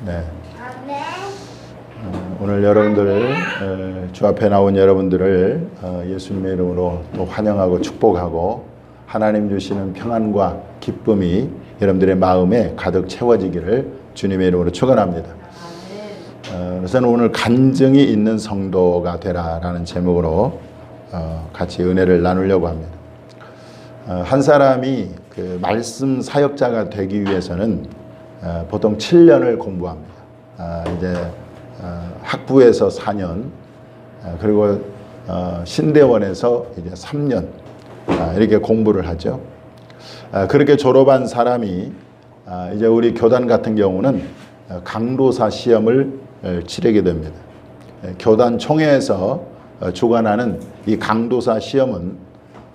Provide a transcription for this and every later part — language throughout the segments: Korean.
네. 오늘 여러분들 주 앞에 나온 여러분들을 예수님의 이름으로 또 환영하고 축복하고 하나님 주시는 평안과 기쁨이 여러분들의 마음에 가득 채워지기를 주님의 이름으로 축원합니다. 그래서 오늘 간증이 있는 성도가 되라라는 제목으로 같이 은혜를 나누려고 합니다. 한 사람이 그 말씀 사역자가 되기 위해서는 보통 7년을 공부합니다. 이제 학부에서 4년, 그리고 신대원에서 이제 3년 이렇게 공부를 하죠. 그렇게 졸업한 사람이 이제 우리 교단 같은 경우는 강도사 시험을 치르게 됩니다. 교단 총회에서 주관하는 이 강도사 시험은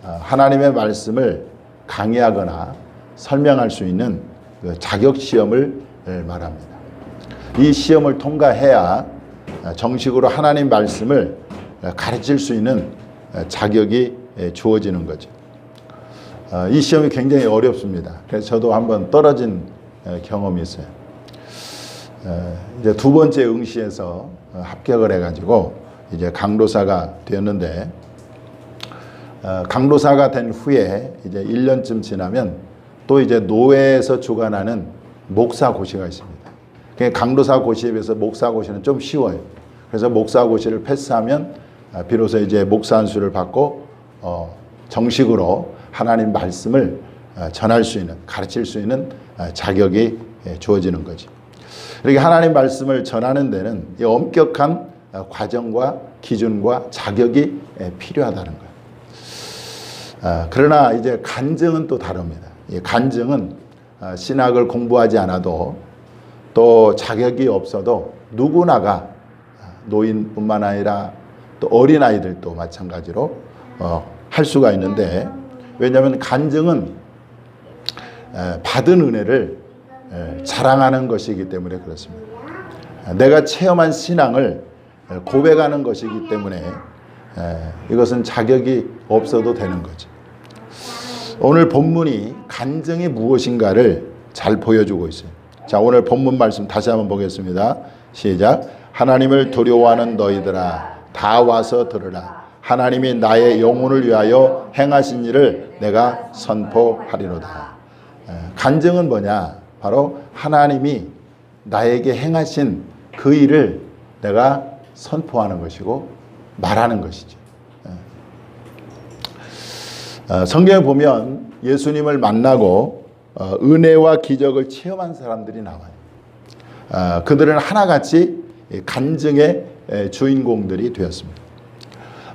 하나님의 말씀을 강의하거나 설명할 수 있는 자격 시험을 말합니다. 이 시험을 통과해야 정식으로 하나님 말씀을 가르칠 수 있는 자격이 주어지는 거죠. 이 시험이 굉장히 어렵습니다. 그래서 저도 한번 떨어진 경험이 있어요. 이제 두 번째 응시에서 합격을 해가지고 이제 강도사가 되었는데, 강도사가 된 후에 이제 1년쯤 지나면 또 이제 노회에서 주관하는 목사고시가 있습니다. 강도사 고시에 비해서 목사고시는 좀 쉬워요. 그래서 목사고시를 패스하면 비로소 이제 목사 안수를 받고 정식으로 하나님 말씀을 전할 수 있는, 가르칠 수 있는 자격이 주어지는 거죠. 이렇게 하나님 말씀을 전하는 데는 이 엄격한 과정과 기준과 자격이 필요하다는 거예요. 그러나 이제 간증은 또 다릅니다. 이 간증은 신학을 공부하지 않아도 또 자격이 없어도 누구나가, 노인뿐만 아니라 또 어린아이들도 마찬가지로 할 수가 있는데, 왜냐하면 간증은 받은 은혜를 자랑하는 것이기 때문에 그렇습니다. 내가 체험한 신앙을 고백하는 것이기 때문에 이것은 자격이 없어도 되는 거죠. 오늘 본문이 간증이 무엇인가를 잘 보여주고 있어요. 자, 오늘 본문 말씀 다시 한번 보겠습니다. 시작. 하나님을 두려워하는 너희들아 다 와서 들으라. 하나님이 나의 영혼을 위하여 행하신 일을 내가 선포하리로다. 간증은 뭐냐? 바로 하나님이 나에게 행하신 그 일을 내가 선포하는 것이고 말하는 것이죠. 성경에 보면 예수님을 만나고 은혜와 기적을 체험한 사람들이 나와요. 그들은 하나같이 간증의 주인공들이 되었습니다.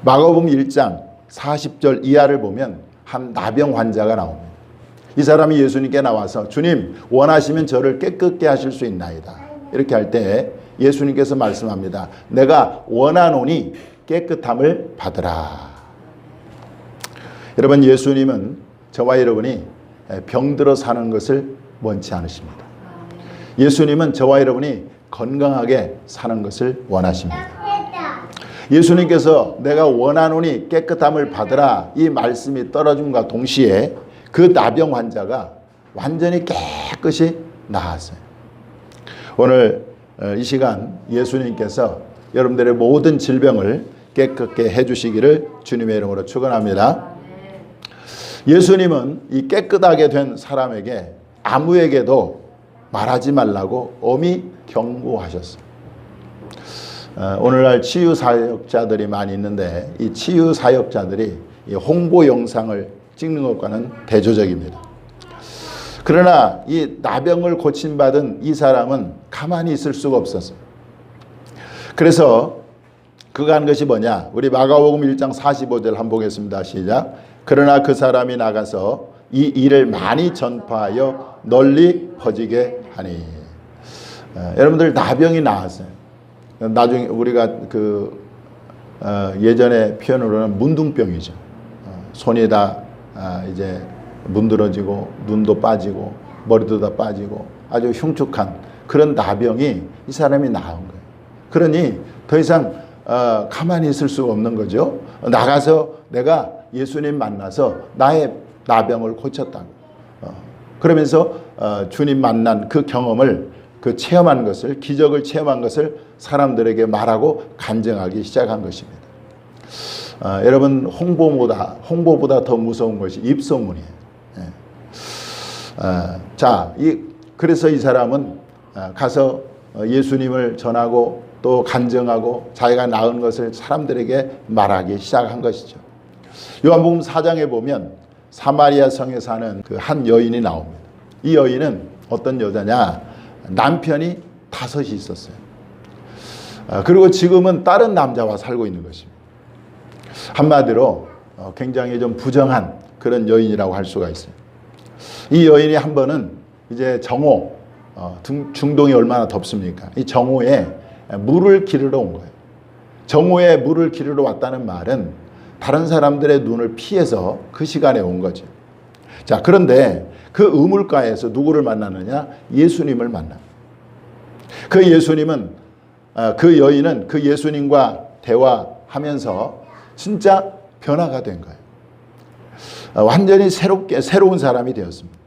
마가복음 1장 40절 이하를 보면 한 나병 환자가 나옵니다. 이 사람이 예수님께 나와서 주님 원하시면 저를 깨끗게 하실 수 있나이다. 이렇게 할 때 예수님께서 말씀합니다. 내가 원하노니 깨끗함을 받으라. 여러분, 예수님은 저와 여러분이 병들어 사는 것을 원치 않으십니다. 예수님은 저와 여러분이 건강하게 사는 것을 원하십니다. 예수님께서 내가 원하노니 깨끗함을 받으라 이 말씀이 떨어짐과 동시에 그 나병 환자가 완전히 깨끗이 나았어요. 오늘 이 시간 예수님께서 여러분들의 모든 질병을 깨끗게 해주시기를 주님의 이름으로 축원합니다. 예수님은 이 깨끗하게 된 사람에게 아무에게도 말하지 말라고 엄히 경고하셨어요. 오늘날 치유 사역자들이 많이 있는데 이 치유 사역자들이 이 홍보 영상을 찍는 것과는 대조적입니다. 그러나 이 나병을 고침받은 이 사람은 가만히 있을 수가 없었어요. 그래서 그가 한 것이 뭐냐? 우리 마가복음 1장 45절 한번 보겠습니다. 시작. 그러나 그 사람이 나가서 이 일을 많이 전파하여 널리 퍼지게 하니. 여러분들 나병이 나았어요. 나중에 우리가 예전의 표현으로는 문둥병이죠. 손이 다 이제 문드러지고 눈도 빠지고 머리도 다 빠지고 아주 흉측한 그런 나병이 이 사람이 나은 거예요. 그러니 더 이상 가만히 있을 수가 없는 거죠. 나가서 내가 예수님 만나서 나의 나병을 고쳤다. 그러면서 주님 만난 그 경험을 그 체험한 것을, 기적을 체험한 것을 사람들에게 말하고 간증하기 시작한 것입니다. 여러분, 홍보보다 더 무서운 것이 입소문이에요. 자, 그래서 이 사람은 가서 예수님을 전하고 또 간증하고 자기가 낳은 것을 사람들에게 말하기 시작한 것이죠. 요한복음 4장에 보면 사마리아 성에 사는 그 한 여인이 나옵니다. 이 여인은 어떤 여자냐? 남편이 5이 있었어요. 그리고 지금은 다른 남자와 살고 있는 것입니다. 한마디로 굉장히 좀 부정한 그런 여인이라고 할 수가 있어요. 이 여인이 한 번은 이제 정오, 중동이 얼마나 덥습니까? 이 정오에 물을 기르러 온 거예요. 정오에 물을 기르러 왔다는 말은 다른 사람들의 눈을 피해서 그 시간에 온 거죠. 자, 그런데 그 우물가에서 누구를 만나느냐? 예수님을 만납니다. 그 예수님은, 그 여인은 그 예수님과 대화하면서 진짜 변화가 된 거예요. 완전히 새로운 사람이 되었습니다.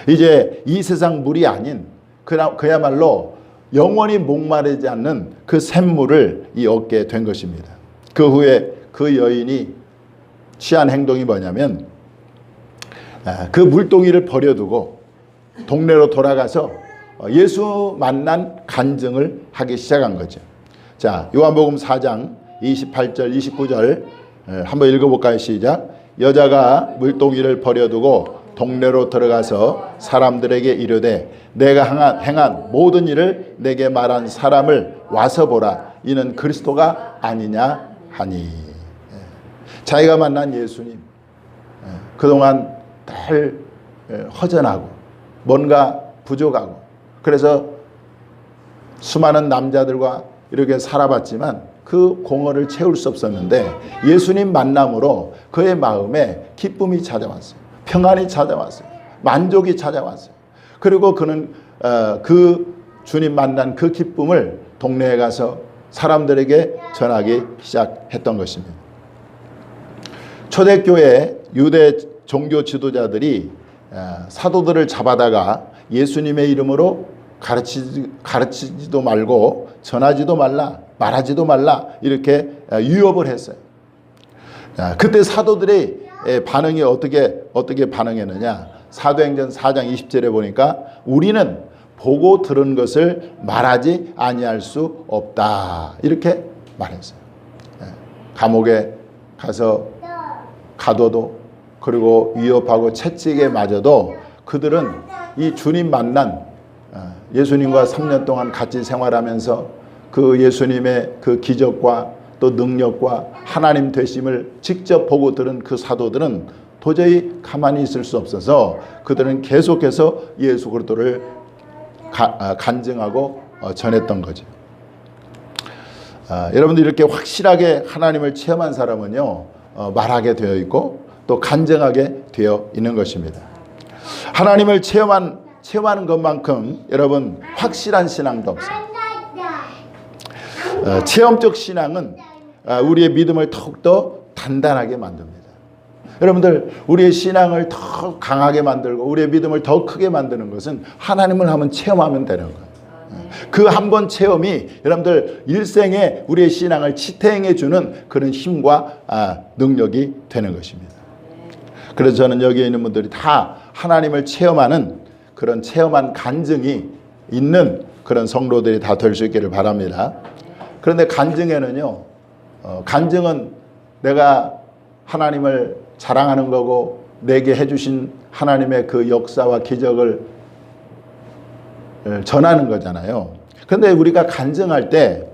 이제 이 세상 물이 아닌 그야말로 영원히 목마르지 않는 그 샘물을 얻게 된 것입니다. 그 후에 그 여인이 취한 행동이 뭐냐면 그 물동이를 버려두고 동네로 돌아가서 예수 만난 간증을 하기 시작한 거죠. 자, 요한복음 4장 28절 29절 한번 읽어볼까요? 시작. 여자가 물동이를 버려두고 동네로 들어가서 사람들에게 이르되 내가 행한 모든 일을 내게 말한 사람을 와서 보라. 이는 그리스도가 아니냐 하니. 자기가 만난 예수님, 그동안 늘 허전하고 뭔가 부족하고 그래서 수많은 남자들과 이렇게 살아봤지만 그 공허를 채울 수 없었는데 예수님 만남으로 그의 마음에 기쁨이 찾아왔어요. 평안이 찾아왔어요. 만족이 찾아왔어요. 그리고 그는 그 주님 만난 그 기쁨을 동네에 가서 사람들에게 전하기 시작했던 것입니다. 초대교회 유대 종교 지도자들이 사도들을 잡아다가 예수님의 이름으로 가르치지도 말고 전하지도 말라, 말하지도 말라 이렇게 위협을 했어요. 그때 사도들의 반응이 어떻게 반응했느냐? 사도행전 4장 20절에 보니까 우리는 보고 들은 것을 말하지 아니할 수 없다 이렇게 말했어요. 감옥에 가둬도 그리고 위협하고 채찍에 맞아도 그들은 이 주님 만난 예수님과 3년 동안 같이 생활하면서 그 예수님의 그 기적과 또 능력과 하나님 되심을 직접 보고 들은 그 사도들은 도저히 가만히 있을 수 없어서 그들은 계속해서 예수 그리스도를 간증하고 전했던 거죠. 여러분들 이렇게 확실하게 하나님을 체험한 사람은요 말하게 되어 있고 또 간증하게 되어 있는 것입니다. 하나님을 체험하는 것만큼 여러분 확실한 신앙도 없어요. 체험적 신앙은 우리의 믿음을 더욱더 단단하게 만듭니다. 여러분들 우리의 신앙을 더 강하게 만들고 우리의 믿음을 더 크게 만드는 것은 하나님을 한번 체험하면 되는 거예요. 그 한 번 체험이 여러분들 일생에 우리의 신앙을 지탱해 주는 그런 힘과 능력이 되는 것입니다. 그래서 저는 여기에 있는 분들이 다 하나님을 체험하는 그런 체험한 간증이 있는 그런 성도들이 다 될 수 있기를 바랍니다. 그런데 간증에는요, 간증은 내가 하나님을 자랑하는 거고 내게 해주신 하나님의 그 역사와 기적을 전하는 거잖아요. 그런데 우리가 간증할 때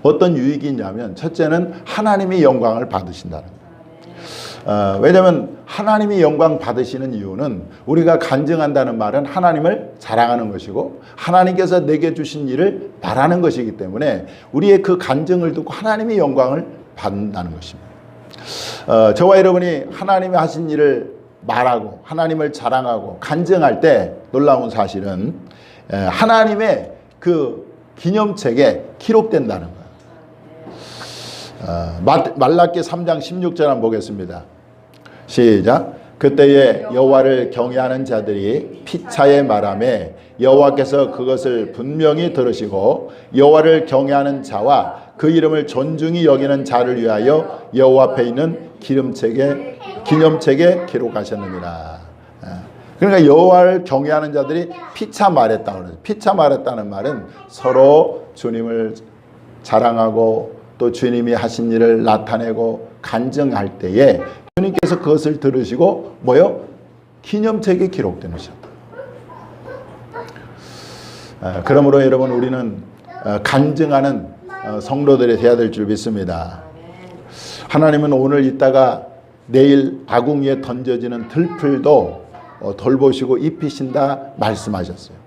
어떤 유익이 있냐면 첫째는 하나님이 영광을 받으신다는 거예요. 왜냐하면 하나님이 영광 받으시는 이유는 우리가 간증한다는 말은 하나님을 자랑하는 것이고 하나님께서 내게 주신 일을 말하는 것이기 때문에 우리의 그 간증을 듣고 하나님이 영광을 받는다는 것입니다. 저와 여러분이 하나님이 하신 일을 말하고 하나님을 자랑하고 간증할 때 놀라운 사실은 하나님의 그 기념책에 기록된다는 거예요. 말라기 3장 16절 한번 보겠습니다. 시작. 그때에 여호와를 경외하는 자들이 피차에 말하매 여호와께서 그것을 분명히 들으시고 여호와를 경외하는 자와 그 이름을 존중히 여기는 자를 위하여 여호와 앞에 있는 기념책에 기록하셨느니라. 그러니까 여호와를 경외하는 자들이 피차 말했다 그러죠. 피차 말했다는 말은 서로 주님을 자랑하고 또 주님이 하신 일을 나타내고 간증할 때에 주님께서 그것을 들으시고 뭐요? 기념책에 기록되는 것이다. 그러므로 여러분 우리는 간증하는 성도들이 되어야 될 줄 믿습니다. 하나님은 오늘 있다가 내일 아궁이에 던져지는 들풀도 돌보시고 입히신다 말씀하셨어요.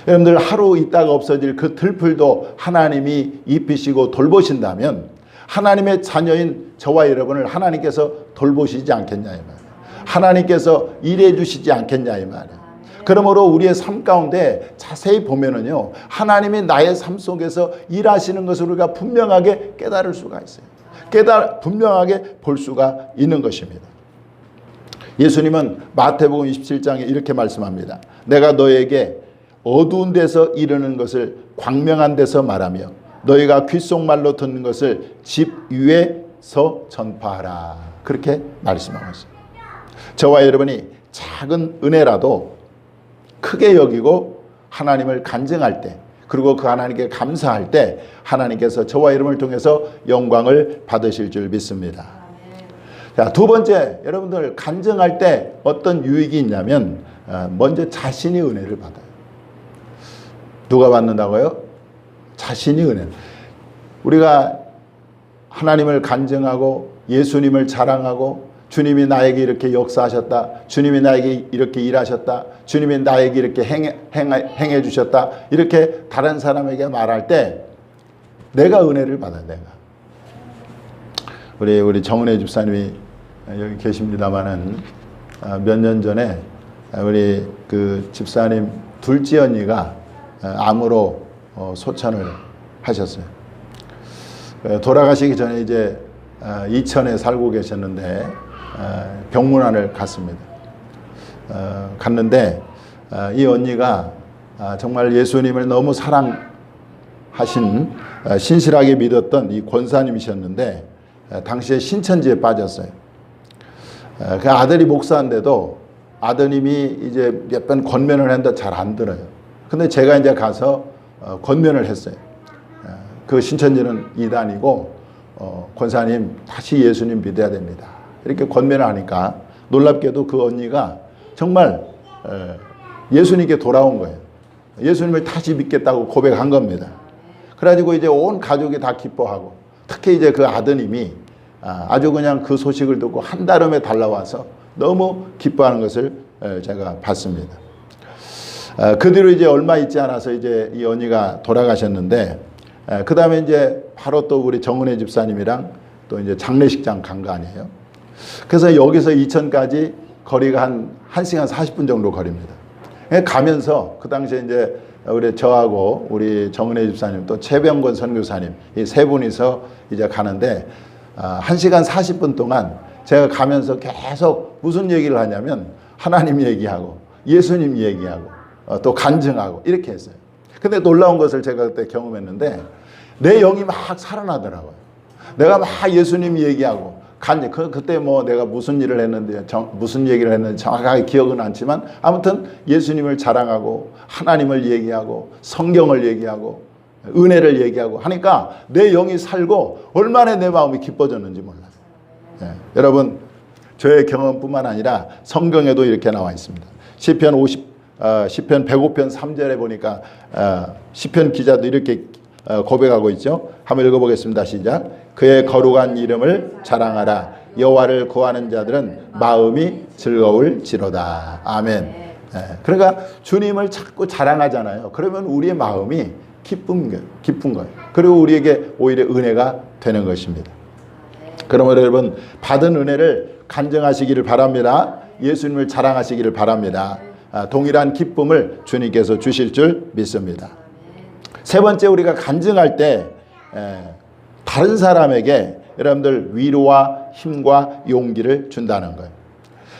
여러분들 하루 있다가 없어질 그 들풀도 하나님이 입히시고 돌보신다면 하나님의 자녀인 저와 여러분을 하나님께서 돌보시지 않겠냐 이 말이에요. 하나님께서 일해 주시지 않겠냐 이 말이에요. 그러므로 우리의 삶 가운데 자세히 보면은요, 하나님이 나의 삶 속에서 일하시는 것을 우리가 분명하게 깨달을 수가 있어요. 분명하게 볼 수가 있는 것입니다. 예수님은 마태복음 27장에 이렇게 말씀합니다. 내가 너에게 어두운 데서 이르는 것을 광명한 데서 말하며 너희가 귓속말로 듣는 것을 집 위에서 전파하라. 그렇게 말씀하고 있습니다. 저와 여러분이 작은 은혜라도 크게 여기고 하나님을 간증할 때, 그리고 그 하나님께 감사할 때 하나님께서 저와 여러분을 통해서 영광을 받으실 줄 믿습니다. 자, 두 번째, 여러분들 간증할 때 어떤 유익이 있냐면 먼저 자신이 은혜를 받아요. 누가 받는다고요? 자신이 은혜. 우리가 하나님을 간증하고 예수님을 자랑하고 주님이 나에게 이렇게 역사하셨다, 주님이 나에게 이렇게 일하셨다, 주님이 나에게 이렇게 행해 주셨다, 이렇게 다른 사람에게 말할 때 내가 은혜를 받아요. 내가. 우리 정은혜 집사님이 여기 계십니다마는 몇 년 전에 우리 그 집사님 둘째 언니가 암으로 소천을 하셨어요. 돌아가시기 전에 이제 이천에 살고 계셨는데 병문안을 갔습니다. 갔는데 이 언니가 정말 예수님을 너무 사랑하신 신실하게 믿었던 이 권사님이셨는데 당시에 신천지에 빠졌어요. 그 아들이 목사인데도 아드님이 이제 몇 번 권면을 했는데 잘 안 들어요. 근데 제가 이제 가서 권면을 했어요. 그 신천지는 이단이고 권사님 다시 예수님 믿어야 됩니다. 이렇게 권면을 하니까 놀랍게도 그 언니가 정말 예수님께 돌아온 거예요. 예수님을 다시 믿겠다고 고백한 겁니다. 그래가지고 이제 온 가족이 다 기뻐하고, 특히 이제 그 아드님이 아주 그냥 그 소식을 듣고 한달음에 달려와서 너무 기뻐하는 것을 제가 봤습니다. 그 뒤로 이제 얼마 있지 않아서 이제 이 언니가 돌아가셨는데, 그 다음에 이제 바로 또 우리 정은혜 집사님이랑 또 이제 장례식장 간 거 아니에요. 그래서 여기서 이천까지 거리가 한 1시간 40분 정도 거리입니다. 가면서 그 당시에 이제 우리 저하고 우리 정은혜 집사님 또 최병건 선교사님 이 세 분이서 이제 가는데 1시간 40분 동안 제가 가면서 계속 무슨 얘기를 하냐면 하나님 얘기하고 예수님 얘기하고 또 간증하고 이렇게 했어요. 근데 놀라운 것을 제가 그때 경험했는데 내 영이 막 살아나더라고요. 내가 막 예수님 얘기하고 그때 뭐 내가 무슨 일을 했는데 무슨 얘기를 했는지 정확하게 기억은 않지만 아무튼 예수님을 자랑하고 하나님을 얘기하고 성경을 얘기하고 은혜를 얘기하고 하니까 내 영이 살고 얼마나 내 마음이 기뻐졌는지 몰라요. 네. 여러분, 저의 경험뿐만 아니라 성경에도 이렇게 나와 있습니다. 시편 105편 3절에 보니까 시편 기자도 이렇게 고백하고 있죠. 한번 읽어보겠습니다. 시작. 그의 거룩한 이름을 자랑하라. 여호와를 구하는 자들은 마음이 즐거울지로다. 아멘. 그러니까 주님을 자꾸 자랑하잖아요. 그러면 우리의 마음이 기쁜 거예요. 그리고 우리에게 오히려 은혜가 되는 것입니다. 그러므로 여러분, 받은 은혜를 간증하시기를 바랍니다. 예수님을 자랑하시기를 바랍니다. 동일한 기쁨을 주님께서 주실 줄 믿습니다. 세 번째, 우리가 간증할 때 다른 사람에게 여러분들 위로와 힘과 용기를 준다는 거예요.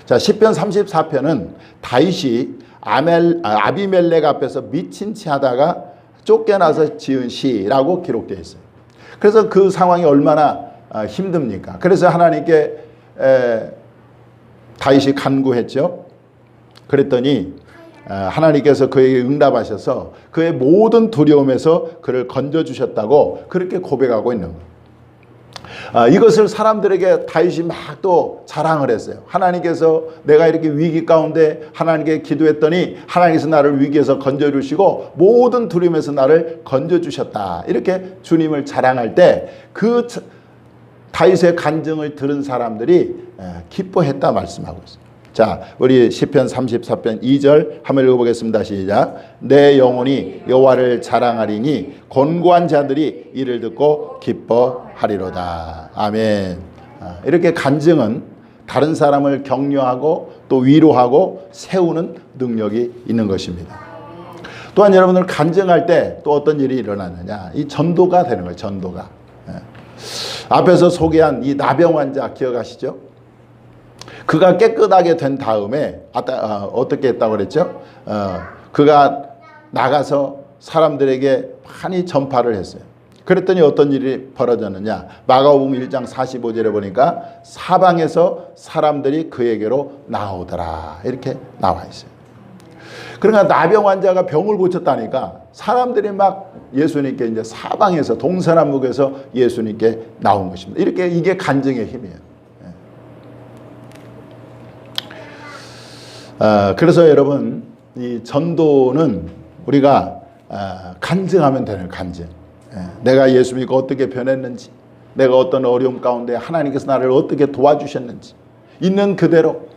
자, 시편 34편은 다윗이 아비멜렉 앞에서 미친 체 하다가 쫓겨나서 지은 시라고 기록되어 있어요. 그래서 그 상황이 얼마나 힘듭니까? 그래서 하나님께 다윗이 간구했죠. 그랬더니 하나님께서 그에게 응답하셔서 그의 모든 두려움에서 그를 건져주셨다고 그렇게 고백하고 있는 거예요. 이것을 사람들에게 다윗이 막 또 자랑을 했어요. 하나님께서 내가 이렇게 위기 가운데 하나님께 기도했더니 하나님께서 나를 위기에서 건져주시고 모든 두려움에서 나를 건져주셨다. 이렇게 주님을 자랑할 때 그 다윗의 간증을 들은 사람들이 기뻐했다 말씀하고 있어요. 자, 우리 시편 34편 2절 한번 읽어보겠습니다. 시작. 내 영혼이 여호와를 자랑하리니 곤고한 자들이 이를 듣고 기뻐하리로다. 아멘. 이렇게 간증은 다른 사람을 격려하고 또 위로하고 세우는 능력이 있는 것입니다. 또한 여러분들 간증할 때 또 어떤 일이 일어나느냐, 이 전도가 되는 거예요. 전도가. 앞에서 소개한 이 나병 환자 기억하시죠? 그가 깨끗하게 된 다음에 어떻게 했다고 그랬죠? 그가 나가서 사람들에게 많이 전파를 했어요. 그랬더니 어떤 일이 벌어졌느냐? 마가복음 1장 45절에 보니까 사방에서 사람들이 그에게로 나오더라. 이렇게 나와 있어요. 그러니까 나병 환자가 병을 고쳤다니까 사람들이 막 예수님께 이제 사방에서 동서남북에서 예수님께 나온 것입니다. 이렇게 이게 간증의 힘이에요. 그래서 여러분, 이 전도는 우리가 간증하면 되는 간증. 내가 예수 믿고 어떻게 변했는지, 내가 어떤 어려움 가운데 하나님께서 나를 어떻게 도와주셨는지 있는 그대로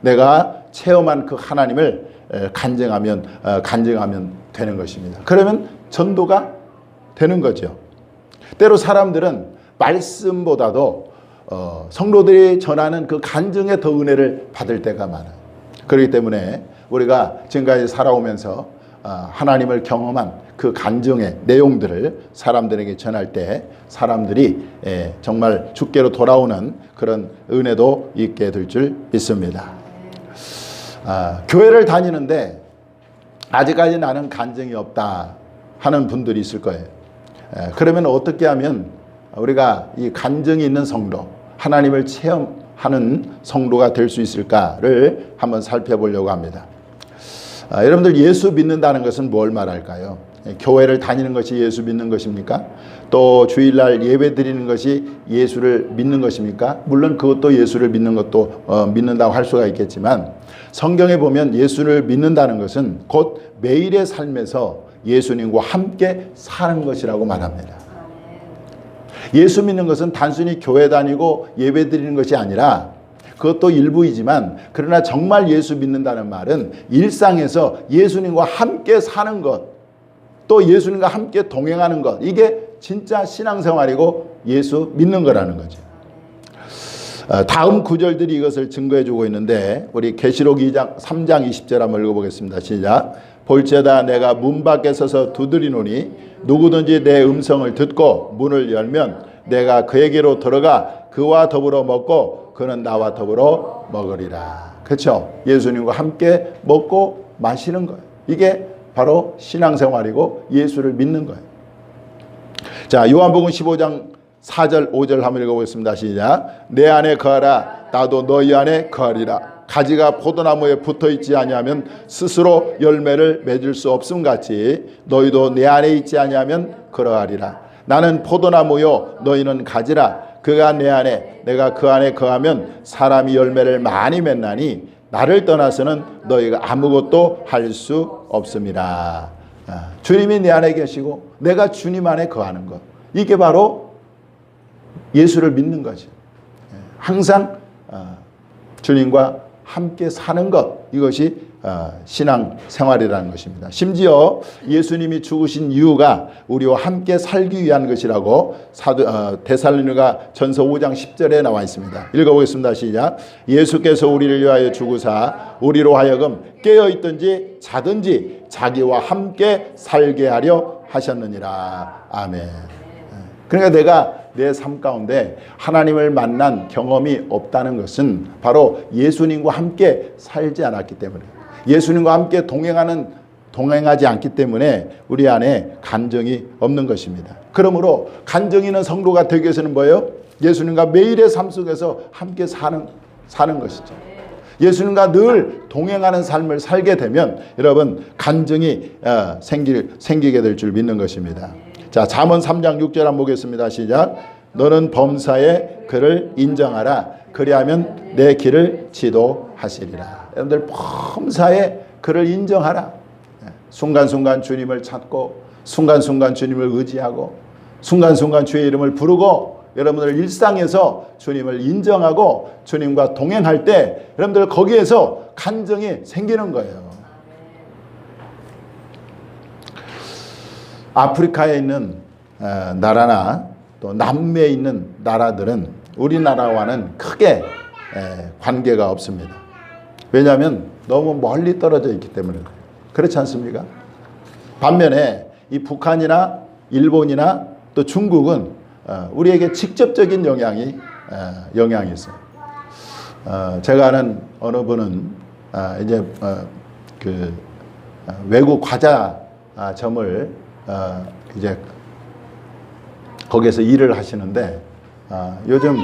내가 체험한 그 하나님을 간증하면 되는 것입니다. 그러면 전도가 되는 거죠. 때로 사람들은 말씀보다도 성도들이 전하는 그 간증에 더 은혜를 받을 때가 많아요. 그렇기 때문에 우리가 지금까지 살아오면서 하나님을 경험한 그 간증의 내용들을 사람들에게 전할 때 사람들이 정말 주께로 돌아오는 그런 은혜도 있게 될 줄 믿습니다. 교회를 다니는데 아직까지 나는 간증이 없다 하는 분들이 있을 거예요. 그러면 어떻게 하면 우리가 이 간증이 있는 성도, 하나님을 체험하는 성도가 될 수 있을까를 한번 살펴보려고 합니다. 여러분들, 예수 믿는다는 것은 뭘 말할까요? 교회를 다니는 것이 예수 믿는 것입니까? 또 주일날 예배 드리는 것이 예수를 믿는 것입니까? 물론 그것도 예수를 믿는 것도 믿는다고 할 수가 있겠지만, 성경에 보면 예수를 믿는다는 것은 곧 매일의 삶에서 예수님과 함께 사는 것이라고 말합니다. 예수 믿는 것은 단순히 교회 다니고 예배 드리는 것이 아니라, 그것도 일부이지만, 그러나 정말 예수 믿는다는 말은 일상에서 예수님과 함께 사는 것, 또 예수님과 함께 동행하는 것, 이게 진짜 신앙생활이고 예수 믿는 거라는 거죠. 다음 구절들이 이것을 증거해주고 있는데, 우리 계시록 3장 20절 한번 읽어보겠습니다. 시작. 볼지어다 내가 문 밖에 서서 두드리노니 누구든지 내 음성을 듣고 문을 열면 내가 그에게로 들어가 그와 더불어 먹고 그는 나와 더불어 먹으리라. 그렇죠? 예수님과 함께 먹고 마시는 거예요. 이게 바로 신앙생활이고 예수를 믿는 거예요. 자, 요한복음 15장 4절 5절 한번 읽어보겠습니다. 시작. 내 안에 거하라 나도 너희 안에 거하리라. 가지가 포도나무에 붙어있지 아니하면 스스로 열매를 맺을 수 없음 같이 너희도 내 안에 있지 아니하면 그러하리라. 나는 포도나무요 너희는 가지라. 그가 내 안에 내가 그 안에 거하면 사람이 열매를 많이 맺나니 나를 떠나서는 너희가 아무것도 할 수 없음이라. 주님이 내 안에 계시고 내가 주님 안에 거하는 것, 이게 바로 예수를 믿는 거죠. 항상 주님과 함께 사는 것, 이것이 신앙생활이라는 것입니다. 심지어 예수님이 죽으신 이유가 우리와 함께 살기 위한 것이라고 데살로니가 전서 5장 10절에 나와 있습니다. 읽어보겠습니다. 시작. 예수께서 우리를 위하여 죽으사 우리로 하여금 깨어있든지 자든지 자기와 함께 살게 하려 하셨느니라. 아멘. 그러니까 내가 내 삶 가운데 하나님을 만난 경험이 없다는 것은 바로 예수님과 함께 살지 않았기 때문에, 예수님과 함께 동행하지 않기 때문에 우리 안에 간증이 없는 것입니다. 그러므로 간증이 있는 성도가 되기 위해서는 뭐예요? 예수님과 매일의 삶 속에서 함께 사는 것이죠. 예수님과 늘 동행하는 삶을 살게 되면 여러분 간증이 생기게 될 줄 믿는 것입니다. 자, 잠언 3장 6절 한번 보겠습니다. 시작. 너는 범사에 그를 인정하라. 그리하면 내 길을 지도하시리라. 여러분들 범사에 그를 인정하라. 순간순간 주님을 찾고 순간순간 주님을 의지하고 순간순간 주의 이름을 부르고 여러분들 일상에서 주님을 인정하고 주님과 동행할 때 여러분들 거기에서 간증이 생기는 거예요. 아프리카에 있는 나라나 또 남미에 있는 나라들은 우리나라와는 크게 관계가 없습니다. 왜냐하면 너무 멀리 떨어져 있기 때문에 그렇지 않습니까? 반면에 이 북한이나 일본이나 또 중국은 우리에게 직접적인 영향이 있어요. 제가 아는 어느 분은 이제 그 외국 과자점을 이제 거기에서 일을 하시는데 요즘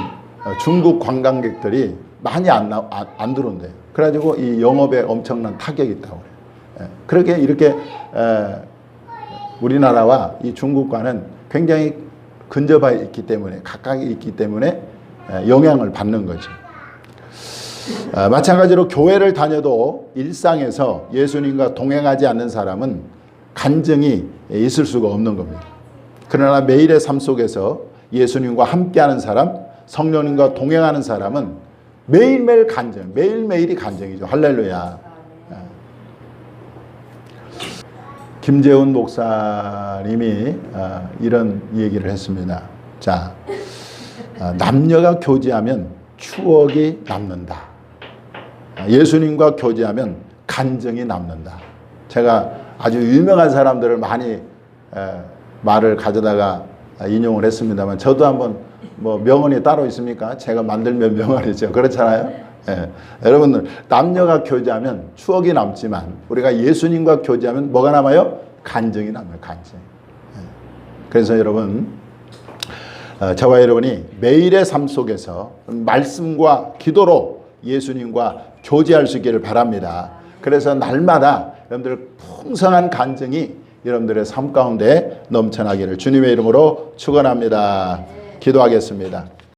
중국 관광객들이 많이 안 들어온대요. 그래가지고 이 영업에 엄청난 타격이 있다고 그래요. 그렇게 이렇게 우리나라와 이 중국과는 굉장히 근접해 있기 때문에 가까이 있기 때문에 영향을 받는 거죠. 마찬가지로 교회를 다녀도 일상에서 예수님과 동행하지 않는 사람은 간증이 있을 수가 없는 겁니다. 그러나 매일의 삶 속에서 예수님과 함께하는 사람, 성령님과 동행하는 사람은 매일매일 간증, 매일매일이 간증이죠. 할렐루야. 김재훈 목사님이 이런 얘기를 했습니다. 자, 남녀가 교제하면 추억이 남는다. 예수님과 교제하면 간증이 남는다. 제가 아주 유명한 사람들을 많이 말을 가져다가 인용을 했습니다만 저도 한번 뭐 명언이 따로 있습니까? 제가 만들면 명언이죠. 그렇잖아요. 여러분들 남녀가 교제하면 추억이 남지만 우리가 예수님과 교제하면 뭐가 남아요? 간증이 남아요. 간증. 그래서 여러분 저와 여러분이 매일의 삶 속에서 말씀과 기도로 예수님과 교제할 수 있기를 바랍니다. 그래서 날마다 여러분들 풍성한 간증이 여러분들의 삶 가운데 넘쳐나기를 주님의 이름으로 축원합니다. 기도하겠습니다.